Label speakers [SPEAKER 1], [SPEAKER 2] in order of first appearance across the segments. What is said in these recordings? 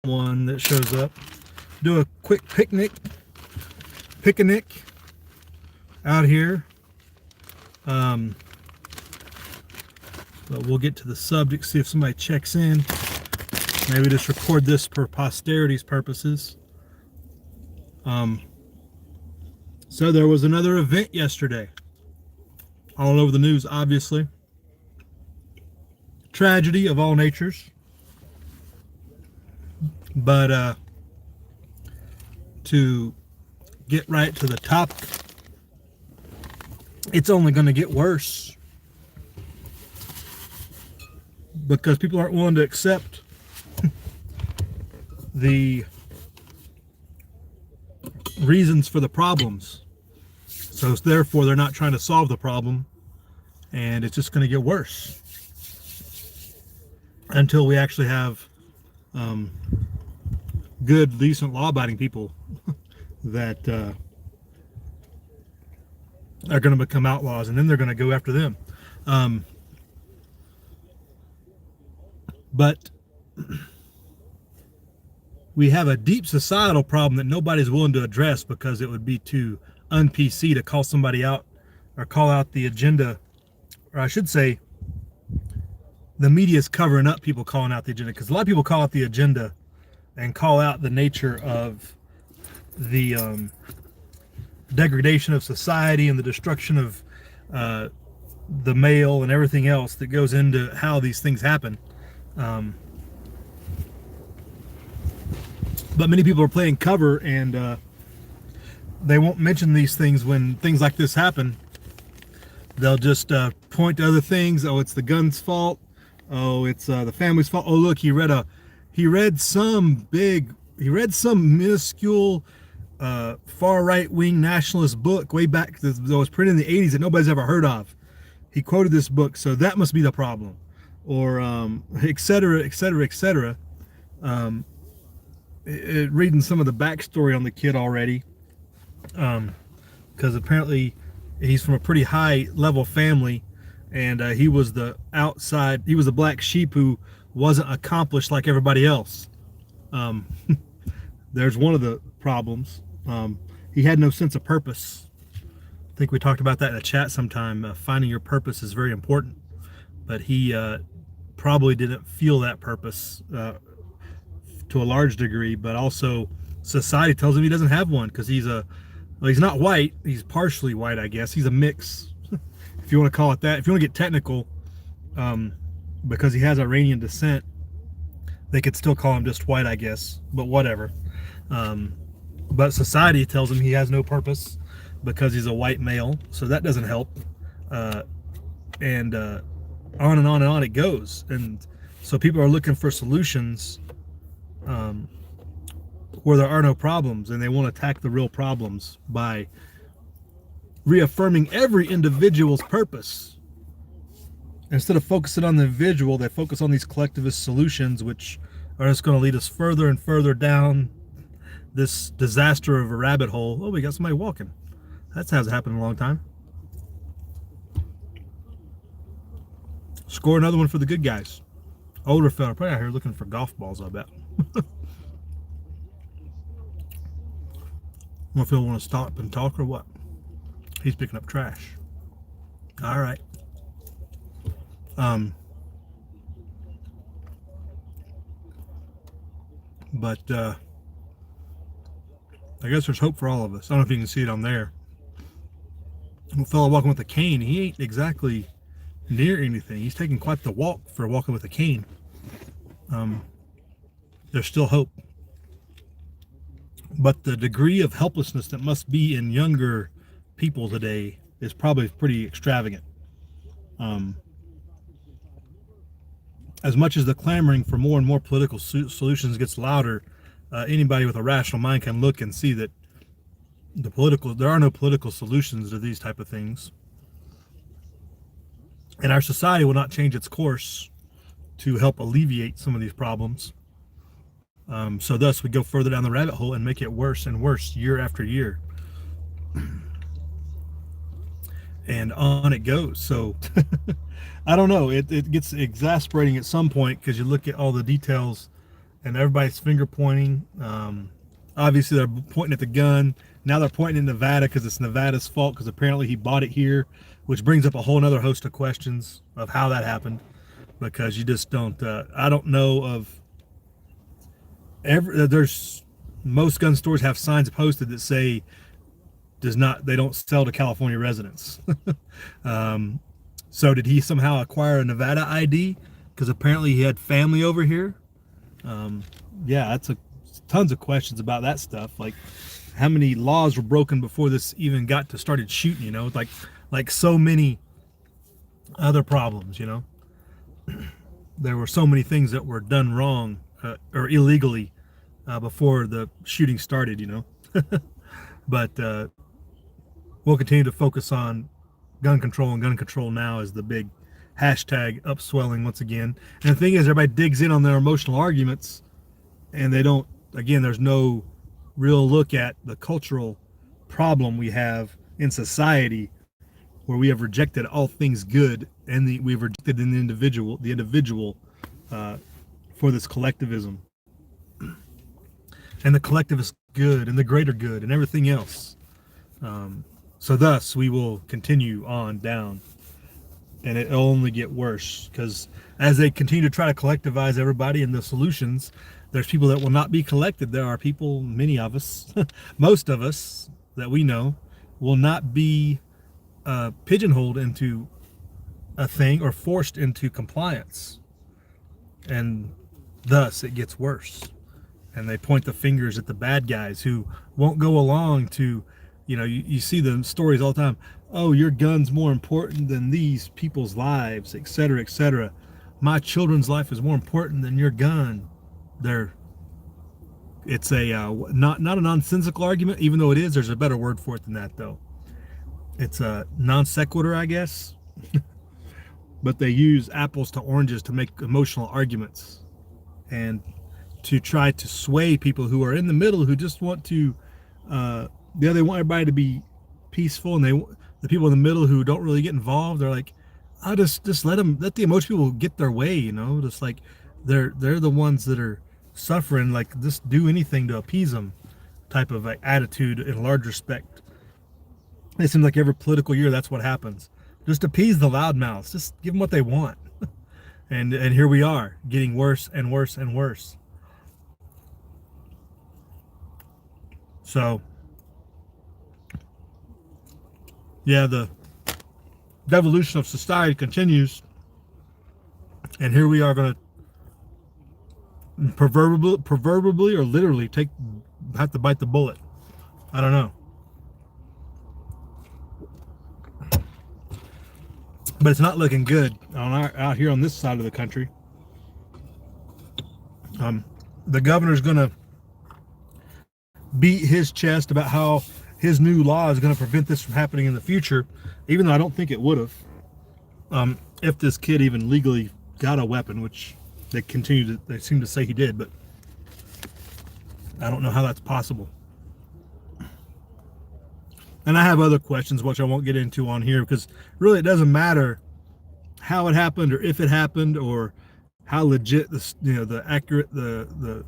[SPEAKER 1] one that shows up. Do a quick picnic out here. But we'll get to the subject, see if somebody checks in. Maybe just record this for posterity's purposes. So there was another event yesterday. All over the news, obviously. Tragedy of all natures. But to get right to the topic, it's only going to get worse because people aren't willing to accept the reasons for the problems. So therefore, they're not trying to solve the problem, and it's just going to get worse until we actually have good, decent, law-abiding people that are going to become outlaws, and then they're going to go after them. But we have a deep societal problem that nobody's willing to address because it would be too un-PC to call somebody out or call out the agenda, or I should say the media is covering up people calling out the agenda, because a lot of people call out the agenda and call out the nature of the degradation of society and the destruction of the male and everything else that goes into how these things happen. But many people are playing cover, and they won't mention these things when things like this happen. They'll just point to other things. Oh, it's the gun's fault. Oh, it's the family's fault. Oh, look, he read some minuscule far right-wing nationalist book way back that was printed in the 80s that nobody's ever heard of. He quoted this book, so that must be the problem, or et cetera, et cetera, et cetera. Reading some of the backstory on the kid already, because apparently he's from a pretty high level family, and he was the black sheep who wasn't accomplished like everybody else. There's one of the problems. He had no sense of purpose. I think we talked about that in a chat sometime. Finding your purpose is very important, but he probably didn't feel that purpose to a large degree, but also society tells him he doesn't have one because he's not white. He's partially white, I guess. He's a mix, if you want to call it that. If you want to get technical, because he has Iranian descent, they could still call him just white, I guess, but whatever. But society tells him he has no purpose because he's a white male, so that doesn't help. And on and on and on it goes. And so people are looking for solutions where there are no problems, and they won't attack the real problems by reaffirming every individual's purpose. Instead of focusing on the individual, they focus on these collectivist solutions, which are just going to lead us further and further down this disaster of a rabbit hole. Oh, we got somebody walking. That hasn't happened in a long time. Score another one for the good guys. Older fella, probably out here looking for golf balls, I bet. I don't know if he'll want to stop and talk or what. He's picking up trash. All right. But I guess there's hope for all of us. I don't know if you can see it on there. A fellow walking with a cane. He ain't exactly near anything. He's taking quite the walk for walking with a cane. There's still hope. But the degree of helplessness that must be in younger people today is probably pretty extravagant. As much as the clamoring for more and more political solutions gets louder, anybody with a rational mind can look and see that there are no political solutions to these type of things. And our society will not change its course to help alleviate some of these problems. So thus we go further down the rabbit hole and make it worse and worse year after year. And on it goes. So I don't know. It gets exasperating at some point because you look at all the details and everybody's finger pointing. Obviously, they're pointing at the gun. Now they're pointing in Nevada because it's Nevada's fault because apparently he bought it here, which brings up a whole other host of questions of how that happened. Because you just don't. I don't know of there's most gun stores have signs posted that say they don't sell to California residents. So did he somehow acquire a Nevada ID? Because apparently he had family over here. Yeah, that's tons of questions about that stuff. Like how many laws were broken before this even got to started shooting? You know, like so many other problems. You know, there were so many things that were done wrong or illegally before the shooting started. You know, but we'll continue to focus on gun control, and gun control now is the big hashtag upswelling once again. And the thing is, everybody digs in on their emotional arguments, and they don't. Again, there's no real look at the cultural problem we have in society, where we have rejected all things good, and we've rejected the individual for this collectivism, and the collectivist good, and the greater good, and everything else. So thus, we will continue on down, and it'll only get worse, because as they continue to try to collectivize everybody and the solutions, there's people that will not be collected. There are people, many of us, most of us that we know, will not be pigeonholed into a thing or forced into compliance. And thus, it gets worse. And they point the fingers at the bad guys who won't go along to, you know, you see the stories all the time. Oh, your gun's more important than these people's lives, et cetera, et cetera. My children's life is more important than your gun. It's a not a nonsensical argument, even though it is. There's a better word for it than that, though. It's a non sequitur, I guess. But they use apples to oranges to make emotional arguments, and to try to sway people who are in the middle, who just want to. They want everybody to be peaceful, and the people in the middle who don't really get involved, they're like, I just let the emotional people get their way, you know, just like they're the ones that are suffering, like just do anything to appease them type of attitude in large respect. It seems like every political year that's what happens. Just appease the loudmouths, just give them what they want. and here we are, getting worse and worse and worse. So yeah, the devolution of society continues, and here we are going to proverbially or literally have to bite the bullet. I don't know, but it's not looking good out here on this side of the country. The governor's going to beat his chest about how his new law is going to prevent this from happening in the future, even though I don't think it would have, if this kid even legally got a weapon, which they seem to say he did, but I don't know how that's possible. And I have other questions which I won't get into on here, because really it doesn't matter how it happened or if it happened or how legit the accurate the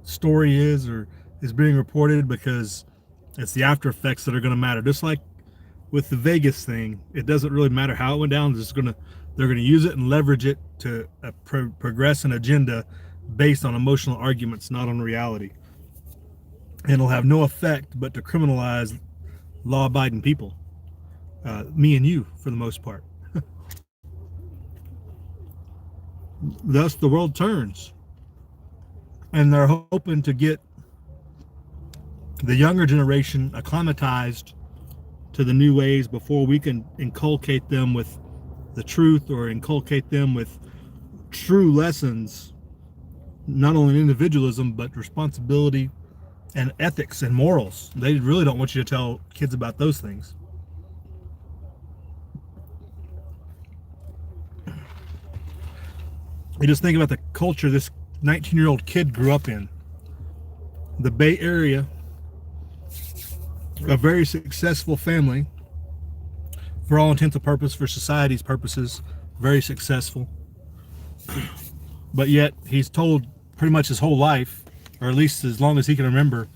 [SPEAKER 1] story is or is being reported, because it's the after effects that are going to matter. Just like with the Vegas thing, it doesn't really matter how it went down. They're going to use it and leverage it to progress an agenda based on emotional arguments, not on reality. And it'll have no effect but to criminalize law-abiding people, me and you, for the most part. Thus, the world turns, and they're hoping to get the younger generation acclimatized to the new ways before we can inculcate them with the truth, or inculcate them with true lessons, not only individualism, but responsibility and ethics and morals. They really don't want you to tell kids about those things. You just think about the culture this 19-year-old kid grew up in. The Bay Area, a very successful family, for all intents and purposes, for society's purposes, very successful. But yet he's told pretty much his whole life, or at least as long as he can remember,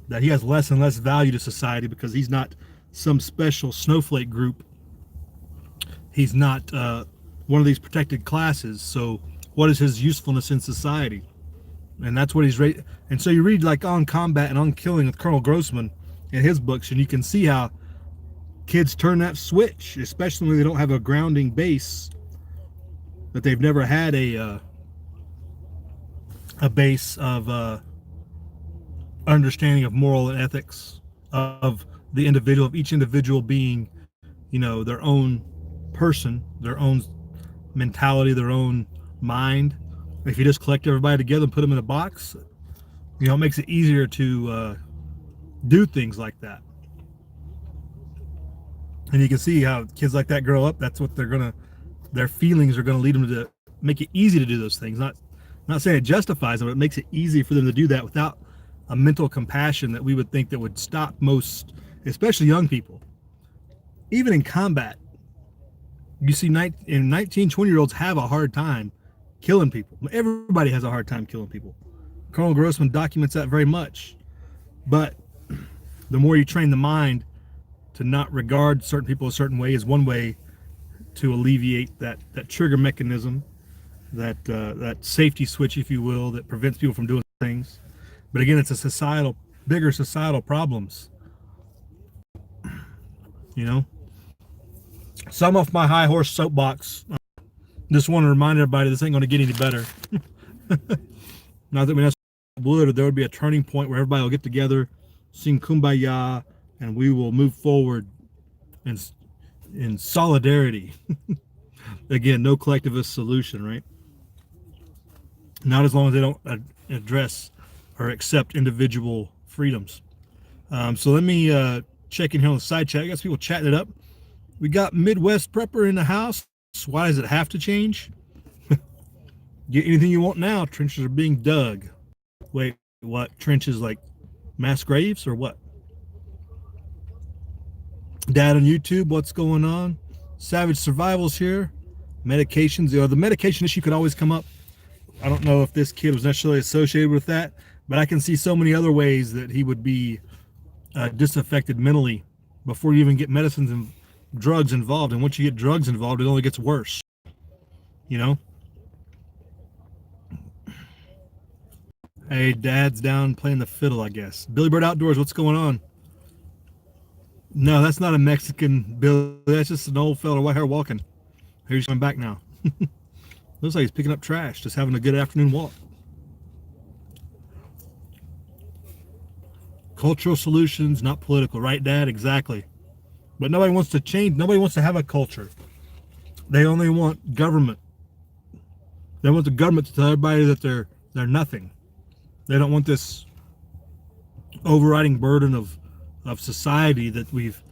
[SPEAKER 1] that he has less and less value to society because he's not some special snowflake group. He's not one of these protected classes. So what is his usefulness in society? And that's what he's ready. And so you read like On Combat and On Killing with Colonel Grossman in his books, and you can see how kids turn that switch, especially when they don't have a grounding base, that they've never had a base of understanding of moral and ethics of the individual, of each individual being, their own person, their own mentality, their own mind. If you just collect everybody together and put them in a box, it makes it easier to do things like that. And you can see how kids like that grow up. That's what their feelings are gonna lead them to make it easy to do those things. Not saying it justifies them, but it makes it easy for them to do that without a mental compassion that we would think that would stop most, especially young people. Even in combat, you see 19, 20-year-olds have a hard time killing people. Everybody has a hard time killing people. Colonel Grossman documents that very much. But the more you train the mind to not regard certain people a certain way is one way to alleviate that trigger mechanism, that safety switch, if you will, that prevents people from doing things. But again, it's bigger societal problems. So I'm off my high horse soapbox. Just want to remind everybody this ain't going to get any better. Not that we necessarily would, or there would be a turning point where everybody will get together, sing Kumbaya, and we will move forward in solidarity. Again, no collectivist solution, right? Not as long as they don't address or accept individual freedoms. So let me check in here on the side chat. I got some people chatting it up. We got Midwest Prepper in the house. Why does it have to change? Get anything you want now. Trenches are being dug. Wait, what? Trenches like mass graves or what? Dad on YouTube, what's going on? Savage Survival's here. Medications, the medication issue could always come up. I don't know if this kid was necessarily associated with that, but I can see so many other ways that he would be disaffected mentally before you even get medicines and drugs involved. And once you get drugs involved, it only gets worse. Hey, Dad's down playing the fiddle, I guess. Billy Bird Outdoors, what's going on? No, that's not a Mexican Billy. That's just an old fella, white hair walking. He's coming back now. Looks like he's picking up trash, just having a good afternoon walk. Cultural solutions, not political, right, Dad? Exactly. But nobody wants to change. Nobody wants to have a culture. They only want government. They want the government to tell everybody that they're nothing. They don't want this overriding burden of society that we've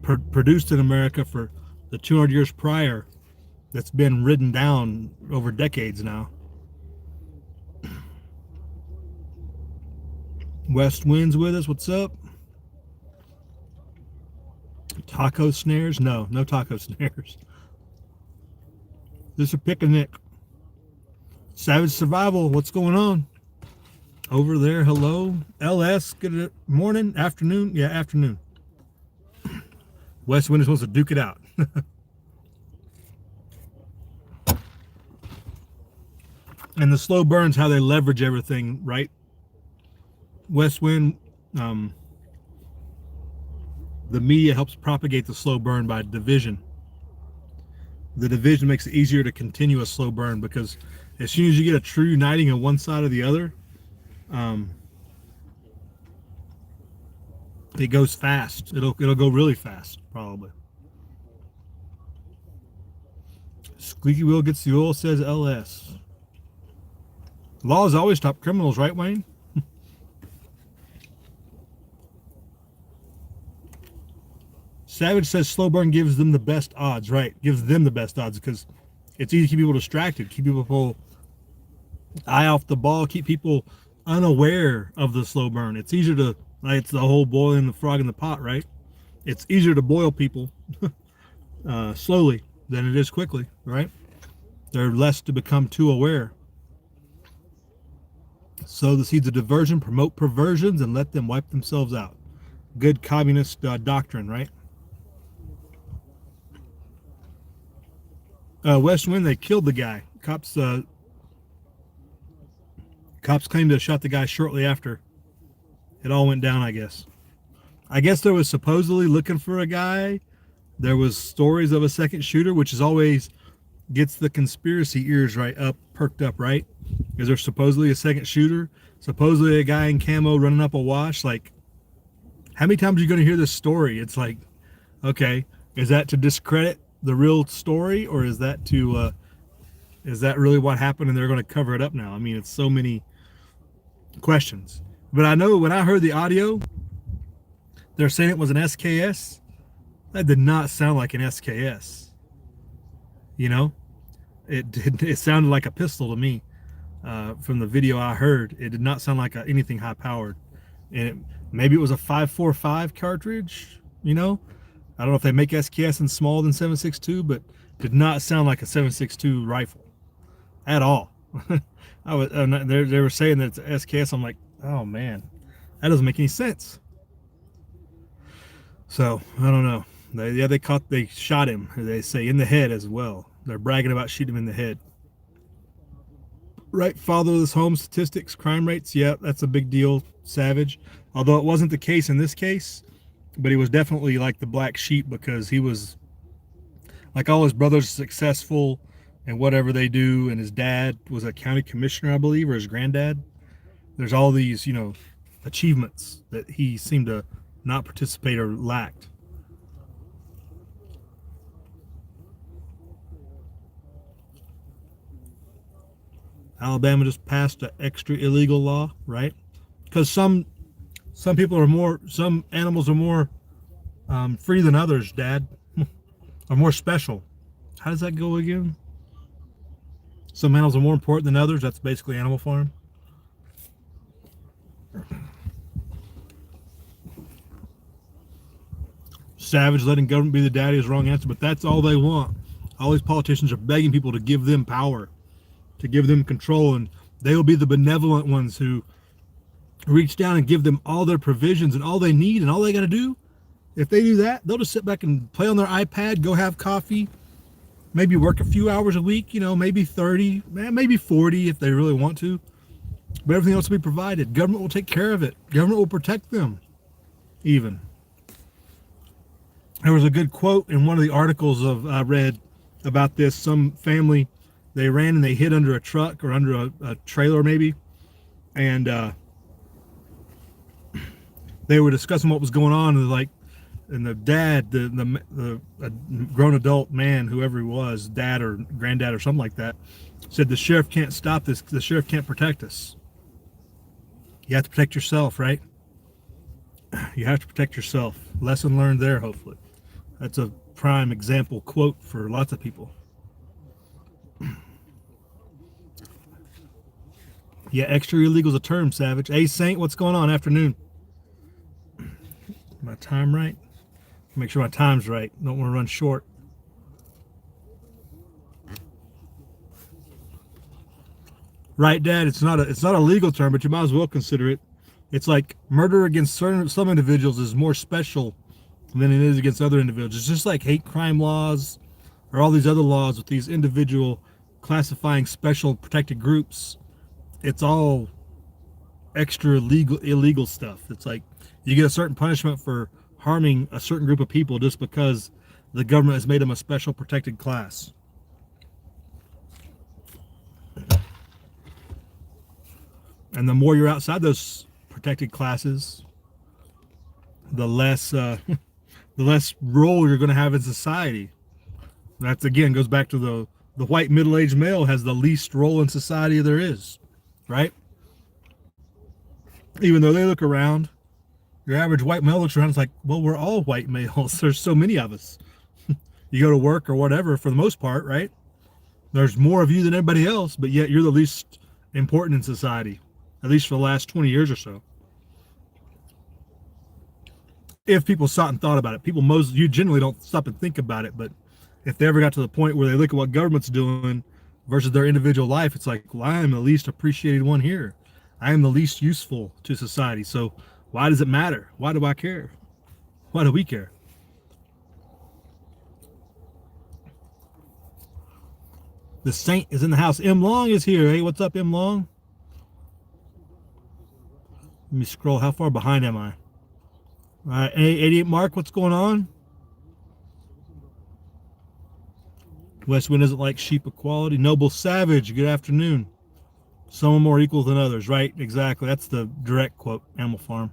[SPEAKER 1] produced in America for the 200 years prior, that's been ridden down over decades now. West Wind's with us. What's up? Taco snares? No taco snares. This is a picnic. Savage Survival, what's going on? Over there, hello. LS, good morning, afternoon. Yeah, afternoon. West Wind is supposed to duke it out. And the slow burns, how they leverage everything, right? West Wind, the media helps propagate the slow burn by division. The division makes it easier to continue a slow burn, because as soon as you get a true uniting of one side or the other, it goes fast. It'll go really fast, probably. Squeaky wheel gets the oil, says LS. Laws always stop criminals, right, Wayne? Savage says slow burn gives them the best odds, right? Gives them the best odds because it's easy to keep people distracted, keep people eye off the ball, keep people unaware of the slow burn. It's easier to, like, it's the whole boiling the frog in the pot, right? It's easier to boil people slowly than it is quickly, right? They're less to become too aware. Sow the seeds of diversion, promote perversions, and let them wipe themselves out. Good communist doctrine, right? West Wind, they killed the guy. Cops claimed to have shot the guy shortly after. It all went down, I guess. I guess there was supposedly looking for a guy. There was stories of a second shooter, which is always gets the conspiracy ears perked up, right? Is there supposedly a second shooter? Supposedly a guy in camo running up a wash? Like, how many times are you going to hear this story? It's like, okay, is that to discredit the real story, or is that really what happened and they're going to cover it up now? I mean, it's so many questions. But I know when I heard the audio, they're saying it was an SKS. That did not sound like an SKS. You know, it sounded like a pistol to me. From the video I heard, it did not sound like anything high powered. And maybe it was a 5.45 cartridge. You know, I don't know if they make SKS in smaller than 7.62, but did not sound like a 7.62 rifle at all. They were saying that it's a SKS. I'm like, oh man, that doesn't make any sense. So I don't know. They shot him. They say in the head as well. They're bragging about shooting him in the head. Right, fatherless home statistics, crime rates. Yeah, that's a big deal, Savage. Although it wasn't the case in this case, but he was definitely like the black sheep because he was like all his brothers successful and whatever they do, and his dad was a county commissioner, I believe, or his granddad. There's all these, achievements that he seemed to not participate or lacked. Alabama just passed an extra illegal law, right? Because some animals are more free than others, Dad, are more special. How does that go again? Some animals are more important than others. That's basically Animal Farm. Savage, letting government be the daddy is the wrong answer, but that's all they want. All these politicians are begging people to give them power, to give them control, and they will be the benevolent ones who reach down and give them all their provisions and all they need, and all they got to do, if they do that, they'll just sit back and play on their iPad, go have coffee, maybe work a few hours a week, maybe 30, maybe 40 if they really want to, but everything else will be provided. Government will take care of it. Government will protect them, even. There was a good quote in one of the articles I read about this. Some family, they ran and they hid under a truck or under a trailer maybe, and they were discussing what was going on, and the dad, the grown adult man, whoever he was, dad or granddad or something like that, said the sheriff can't stop this. The sheriff can't protect us. You have to protect yourself, right? You have to protect yourself. Lesson learned there, hopefully. That's a prime example quote for lots of people. Yeah, extra illegal is a term, Savage. Hey, Saint, what's going on? Afternoon. My time right? Make sure my time's right. Don't want to run short. Right, Dad. It's not a legal term, but you might as well consider it. It's like murder against some individuals is more special than it is against other individuals. It's just like hate crime laws or all these other laws with these individual classifying special protected groups. It's all extra illegal stuff. It's like you get a certain punishment for harming a certain group of people just because the government has made them a special protected class. And the more you're outside those protected classes, the less role you're going to have in society. That's again goes back to the white middle-aged male has the least role in society there is, right? Even though they look around, your average white male looks around, it's like, well, we're all white males. There's so many of us. You go to work or whatever, for the most part, right? There's more of you than everybody else, but yet you're the least important in society, at least for the last 20 years or so. If people sat and thought about it, you generally don't stop and think about it, but if they ever got to the point where they look at what government's doing versus their individual life, it's like, well, I'm the least appreciated one here. I am the least useful to society. So why does it matter? Why do I care? Why do we care? The saint is in the house. M Long is here. Hey, what's up, M Long? Let me scroll. How far behind am I? All right, 88 Mark, what's going on? Westwind doesn't like sheep equality. Noble Savage, good afternoon. Some are more equal than others, right? Exactly. That's the direct quote, Animal Farm.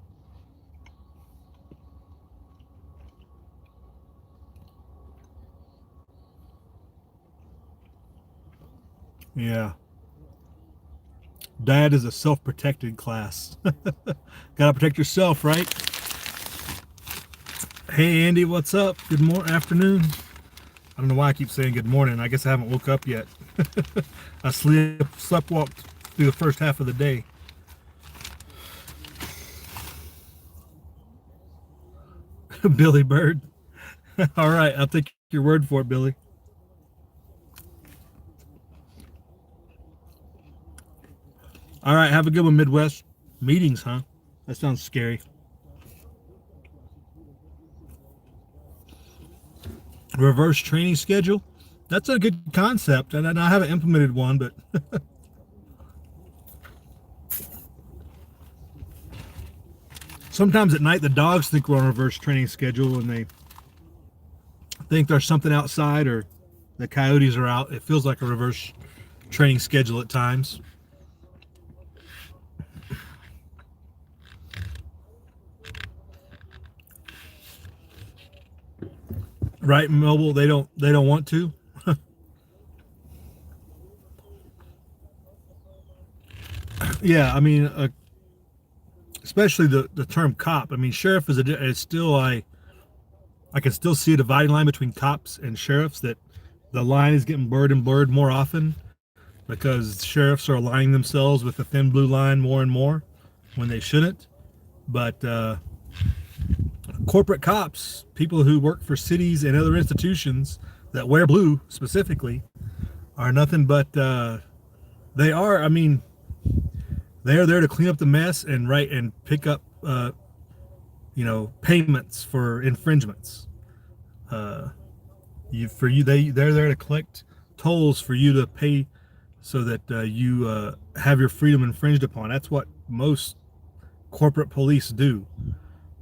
[SPEAKER 1] Yeah. Dad is a self-protected class. Gotta protect yourself, right? Hey, Andy, what's up? Good morning, afternoon. I don't know why I keep saying good morning. I guess I haven't woke up yet. I slept walked through the first half of the day. Billy Bird. All right, I'll take your word for it, Billy. All right, have a good one, Midwest. Meetings, huh? That sounds scary. Reverse training schedule. That's a good concept, and I haven't implemented one, but sometimes at night the dogs think we're on a reverse training schedule, and they think there's something outside or the coyotes are out. It feels like a reverse training schedule at times. Right, Mobile, they don't want to. Yeah, I mean, especially the term cop. I mean, sheriff is still I can still see a dividing line between cops and sheriffs, that the line is getting blurred and blurred more often because sheriffs are aligning themselves with the thin blue line more and more when they shouldn't. But corporate cops, people who work for cities and other institutions that wear blue specifically, are nothing but they are. I mean, they are there to clean up the mess and write and pick up, payments for infringements. They're there to collect tolls for you to pay, so that you have your freedom infringed upon. That's what most corporate police do,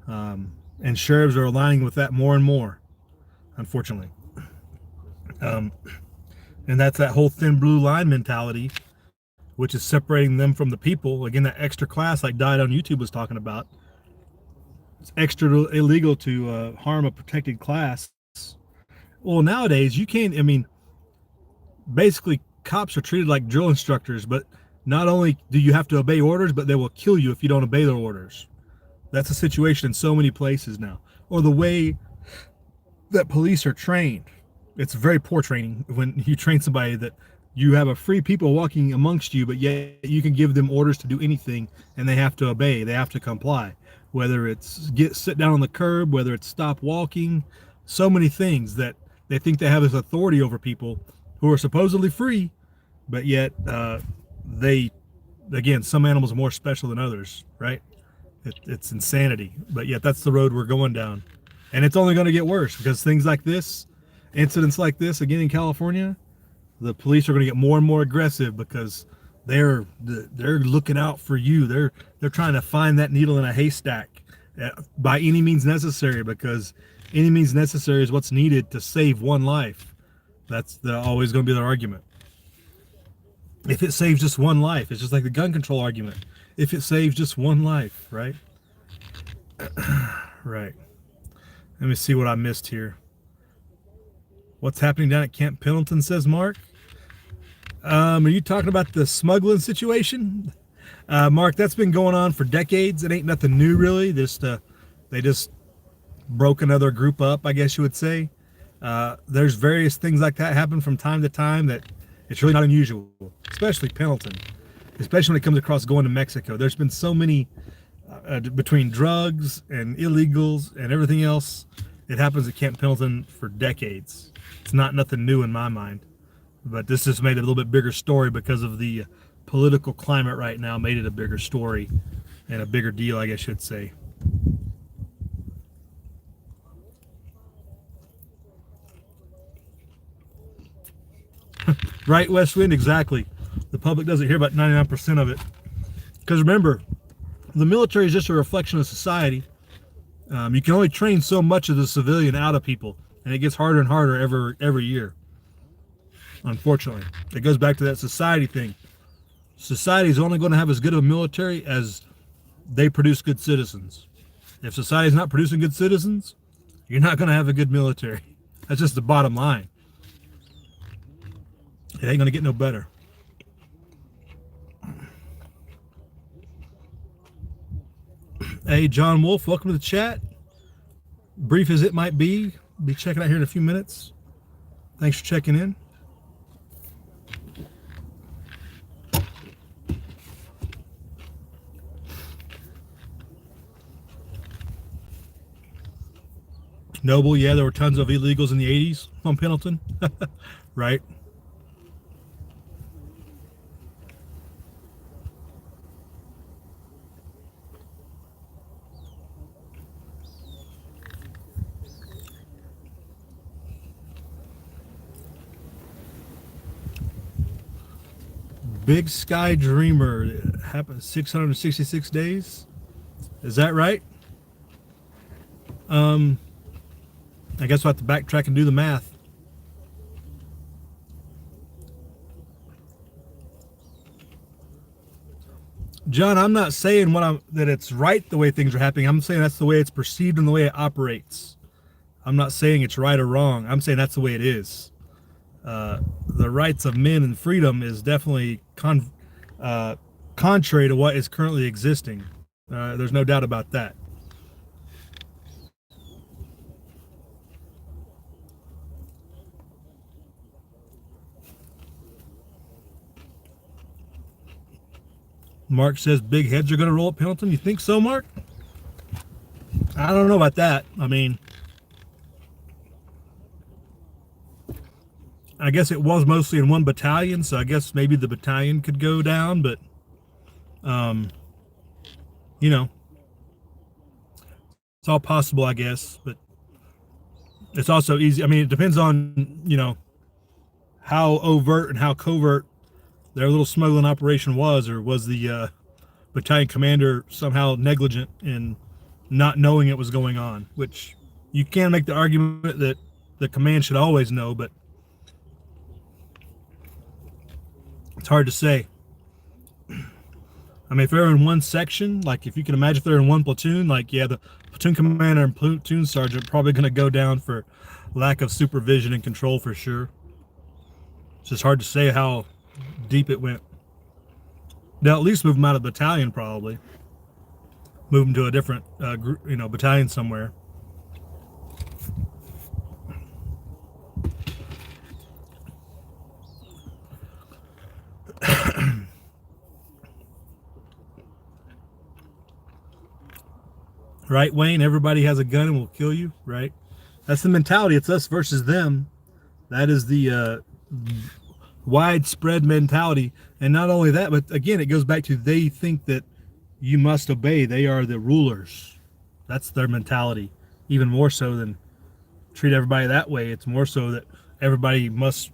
[SPEAKER 1] and sheriffs are aligning with that more and more, unfortunately. And that's that whole thin blue line mentality, which is separating them from the people. Again, that extra class, like Died on YouTube was talking about. It's extra illegal to harm a protected class. Well, nowadays you can't. I mean, basically, cops are treated like drill instructors. But not only do you have to obey orders, but they will kill you if you don't obey their orders. That's a situation in so many places now. Or the way that police are trained. It's very poor training when you train somebody that you have a free people walking amongst you, but yet you can give them orders to do anything and they have to obey, they have to comply. Whether it's sit down on the curb, whether it's stop walking, so many things that they think they have this authority over people who are supposedly free, but yet some animals are more special than others, right? It's insanity, but yet that's the road we're going down. And it's only going to get worse because things like this, incidents like this, again in California, the police are going to get more and more aggressive because they're looking out for you. They're trying to find that needle in a haystack by any means necessary, because any means necessary is what's needed to save one life. That's always going to be their argument. If it saves just one life, it's just like the gun control argument. If it saves just one life, right? Right. Let me see what I missed here. What's happening down at Camp Pendleton, says Mark. Are you talking about the smuggling situation? Mark, that's been going on for decades. It ain't nothing new, really. They just broke another group up, I guess you would say. There's various things like that happen from time to time that it's really not unusual, especially Pendleton, especially when it comes across going to Mexico. There's been so many between drugs and illegals and everything else. It happens at Camp Pendleton for decades. It's not nothing new in my mind, but this just made it a little bit bigger story because of the political climate right now made it a bigger story and a bigger deal, I guess you'd say. Right, West Wind, exactly. The public doesn't hear about 99% of it. Because remember, the military is just a reflection of society. You can only train so much of the civilian out of people, and it gets harder and harder every year. Unfortunately, it goes back to that society thing. Society is only going to have as good of a military as they produce good citizens. If society is not producing good citizens, you're not going to have a good military. That's just the bottom line. It ain't going to get no better. Hey, John Wolf, welcome to the chat. Brief as it might be checking out here in a few minutes. Thanks for checking in. Noble, yeah, there were tons of illegals in the 80s on Pendleton. Right. Big Sky Dreamer, it happened 666 days. Is that right? I guess we'll have to backtrack and do the math. John, I'm not saying that it's right the way things are happening. I'm saying that's the way it's perceived and the way it operates. I'm not saying it's right or wrong. I'm saying that's the way it is. The rights of men and freedom is definitely contrary to what is currently existing. There's no doubt about that. Mark says big heads are going to roll at Pendleton. You think so, Mark? I don't know about that. I mean, I guess it was mostly in one battalion, so I guess maybe the battalion could go down, but, you know, it's all possible, I guess, but it's also easy. I mean, it depends on, you know, how overt and how covert their little smuggling operation was, or was the battalion commander somehow negligent in not knowing it was going on, which you can make the argument that the command should always know, but it's hard to say. I mean, if they're in one section, like if you can imagine if they're in one platoon, like, yeah, the platoon commander and platoon sergeant probably going to go down for lack of supervision and control for sure. It's just hard to say how deep it went. They'll at least move them out of the battalion, probably. Move them to a different group, you know, battalion somewhere. Right, Wayne? Everybody has a gun and will kill you, right? That's the mentality. It's us versus them. That is the widespread mentality. And not only that, but again, it goes back to they think that you must obey. They are the rulers. That's their mentality. Even more so than treat everybody that way. It's more so that everybody must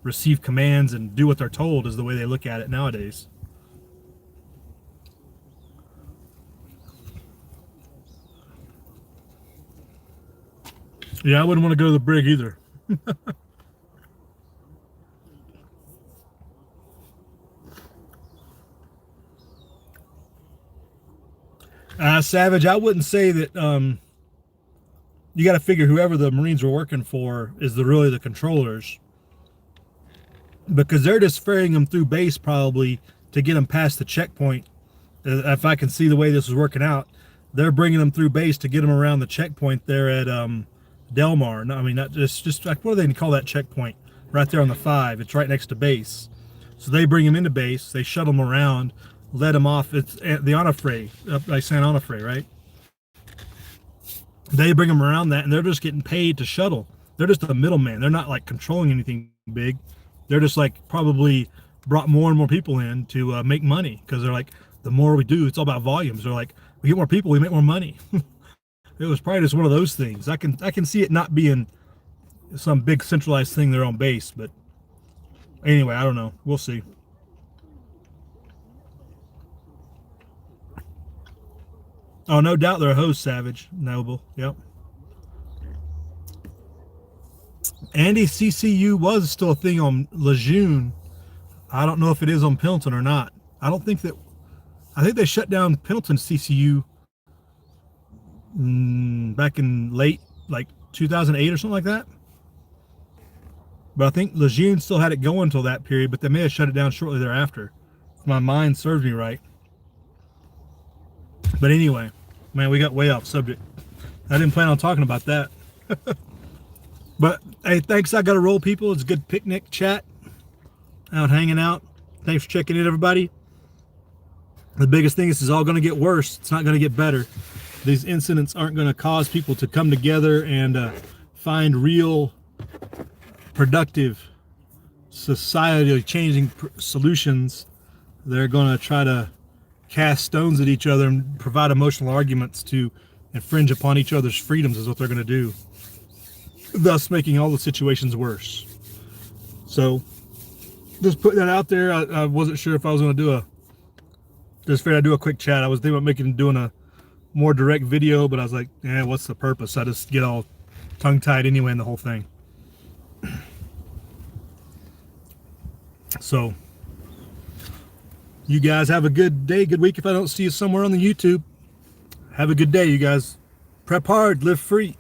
[SPEAKER 1] receive commands and do what they're told is the way they look at it nowadays. Yeah, I wouldn't want to go to the brig either. Savage, I wouldn't say that you got to figure whoever the Marines are working for is really the controllers, because they're just ferrying them through base probably to get them past the checkpoint. If I can see the way this is working out, they're bringing them through base to get them around the checkpoint there at Delmar. No, I mean, not just like, what do they call that checkpoint? Right there on the 5. It's right next to base. So they bring them into base. They shuttle them around, let them off. It's at the Onofre, up by San Onofre, right? They bring them around that, and they're just getting paid to shuttle. They're just a middleman. They're not like controlling anything big. They're just like probably brought more and more people in to make money, because they're like, the more we do, it's all about volumes. They're like, we get more people, we make more money. It was probably just one of those things. I can see it not being some big centralized thing they're on base, but anyway, I don't know. We'll see. Oh, no doubt they're a host, Savage Noble. Yep. Andy, CCU was still a thing on Lejeune. I don't know if it is on Pendleton or not. I think they shut down Pendleton CCU back in late, like 2008 or something like that. But I think Lejeune still had it going until that period, but they may have shut it down shortly thereafter, if my mind serves me right. But anyway, man, we got way off subject. I didn't plan on talking about that. But hey, thanks. I got to roll, people. It's a good picnic chat, out hanging out. Thanks for checking in, everybody. The biggest thing is all going to get worse. It's not going to get better. These incidents aren't going to cause people to come together and find real productive society changing solutions. They're going to try to cast stones at each other and provide emotional arguments to infringe upon each other's freedoms is what they're going to do, thus making all the situations worse. So just putting that out there. I wasn't sure if I was going to just figured I'd do a quick chat. I was thinking about doing a more direct video, but I was like, what's the purpose? I just get all tongue-tied anyway in the whole thing. So you guys have a good day, good week. If I don't see you somewhere on the YouTube, have a good day, you guys. Prep hard, live free.